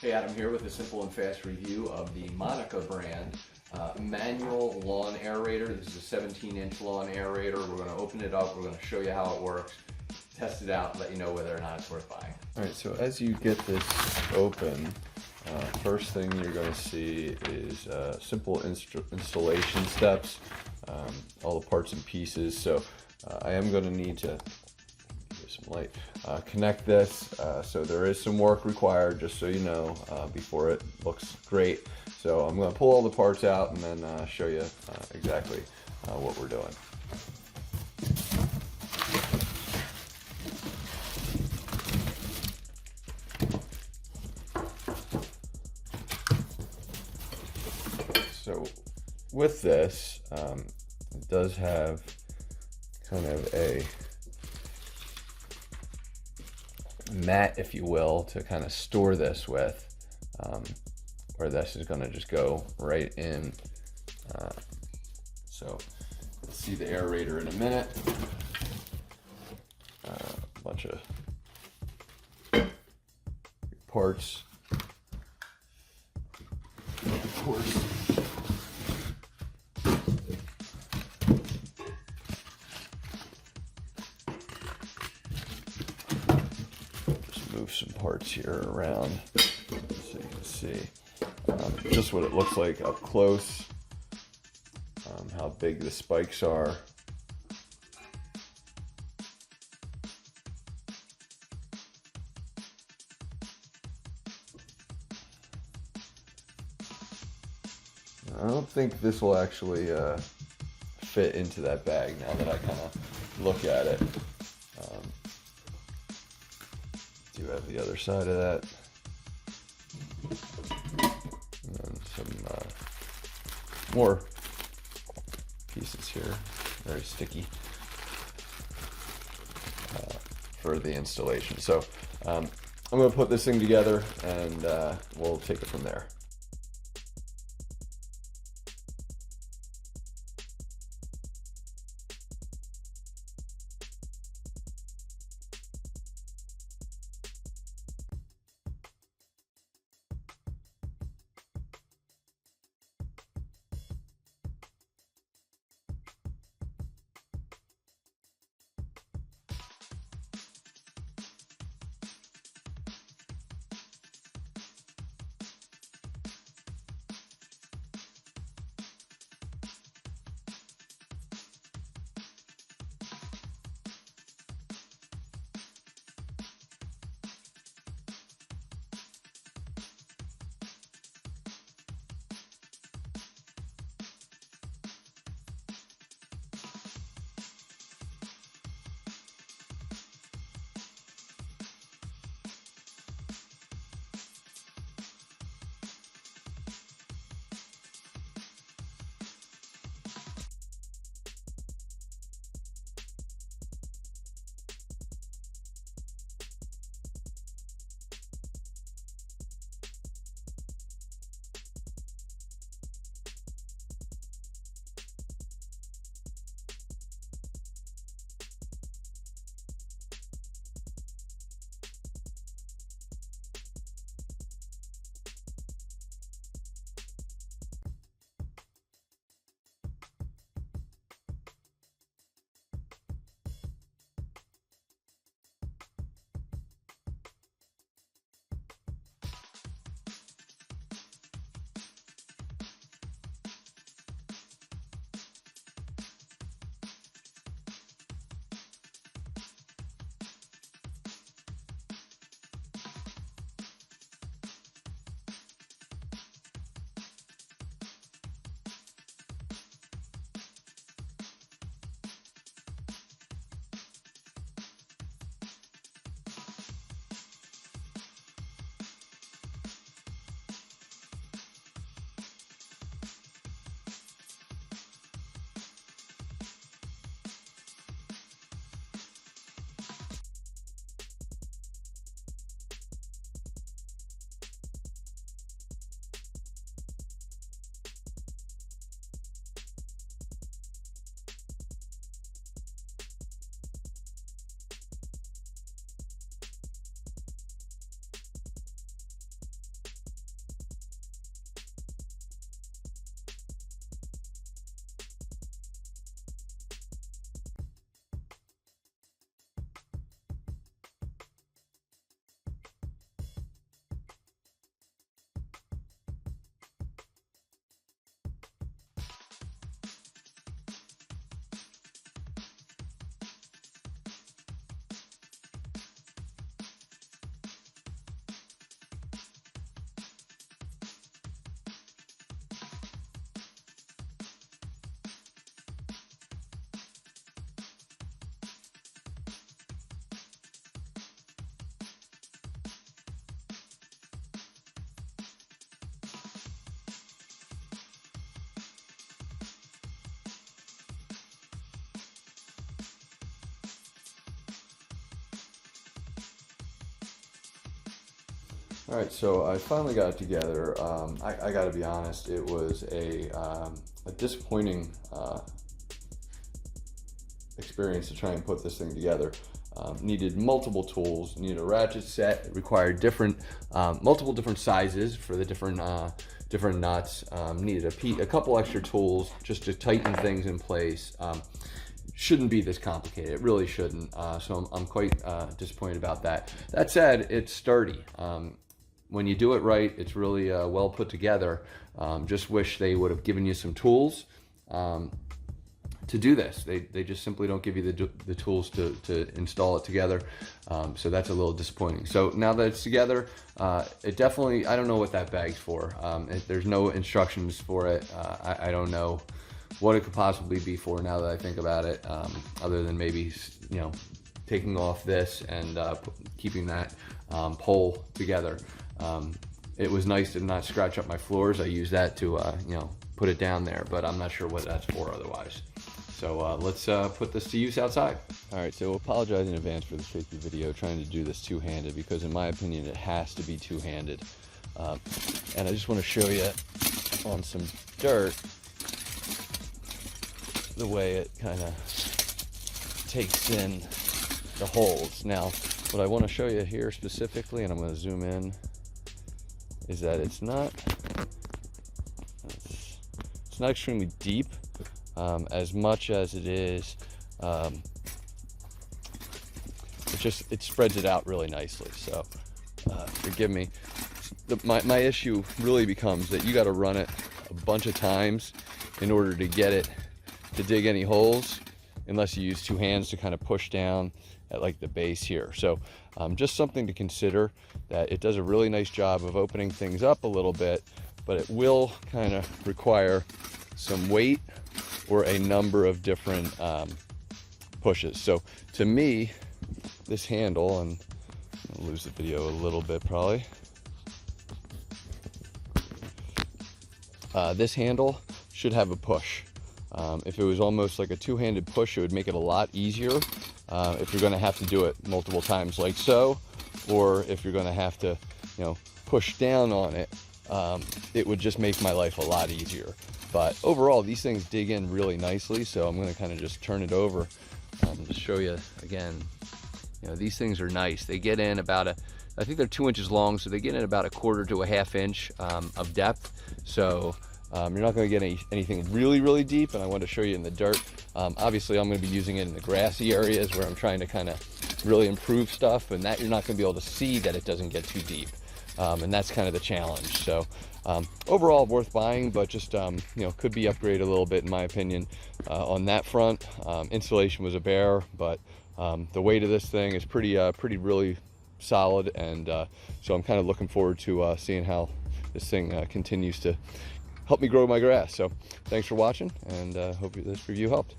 Hey, Adam here with a simple and fast review of the Monica brand Manual Lawn Aerator. This is a 17-inch lawn aerator. We're going to open it up, we're going to show you how it works, test it out, let you know whether or not it's worth buying. Alright, so as you get this open, first thing you're going to see is simple installation steps, all the parts and pieces. So I am going to need to some light. Connect this, so there is some work required, just so you know, before it looks great. So I'm going to pull all the parts out and then show you exactly what we're doing. So with this, it does have kind of a mat, if you will, to kind of store this with, where this is going to just go right in. So let's see the aerator in a minute. A bunch of parts, of course. Move some parts here around so you can see just what it looks like up close, how big the spikes are. I don't think this will actually fit into that bag now that I kind of look at it. Do have the other side of that, and then some more pieces here, very sticky for the installation. So I'm going to put this thing together and we'll take it from there. All right, so I finally got it together. I got to be honest, it was a disappointing experience to try and put this thing together. Needed multiple tools, needed a ratchet set, it required multiple different sizes for the different nuts, needed a couple extra tools just to tighten things in place. Shouldn't be this complicated, it really shouldn't, so I'm quite disappointed about that. That said, it's sturdy. When you do it right, it's really well put together. Just wish they would have given you some tools to do this. They just simply don't give you the tools to install it together. So that's a little disappointing. So now that it's together, it definitely, I don't know what that bag's for. There's no instructions for it. I don't know what it could possibly be for now that I think about it, other than maybe, you know, taking off this and keeping that pole together. It was nice to not scratch up my floors. I use that to, you know, put it down there, but I'm not sure what that's for otherwise. So let's put this to use outside. All right, so apologize in advance for the shaky video trying to do this two-handed, because in my opinion it has to be two-handed. And I just want to show you on some dirt the way it kind of takes in the holes. Now, what I want to show you here specifically, and I'm going to zoom in, is that it's not extremely deep, as much as it is, it spreads it out really nicely. So forgive me. My issue really becomes that you got to run it a bunch of times in order to get it to dig any holes, unless you use two hands to kind of push down at like the base here. So just something to consider, that it does a really nice job of opening things up a little bit, but it will kind of require some weight or a number of different pushes. So to me, this handle, and I'll lose the video a little bit probably, this handle should have a push. If it was almost like a two-handed push, it would make it a lot easier if you're going to have to do it multiple times like so, or if you're going to have to, you know, push down on it. It would just make my life a lot easier. But overall, these things dig in really nicely, so I'm going to kind of just turn it over to show you again. You know, these things are nice. They get in about I think they're 2 inches long, so they get in about 1/4 to 1/2 inch of depth. So you're not going to get anything really, really deep, and I want to show you in the dirt. Obviously, I'm going to be using it in the grassy areas where I'm trying to kind of really improve stuff, and that you're not going to be able to see that it doesn't get too deep. And that's kind of the challenge. So overall, worth buying, but just you know, could be upgraded a little bit in my opinion on that front. Installation was a bear, but the weight of this thing is pretty really solid, and so I'm kind of looking forward to seeing how this thing continues to help me grow my grass. So thanks for watching, and hope this review helped.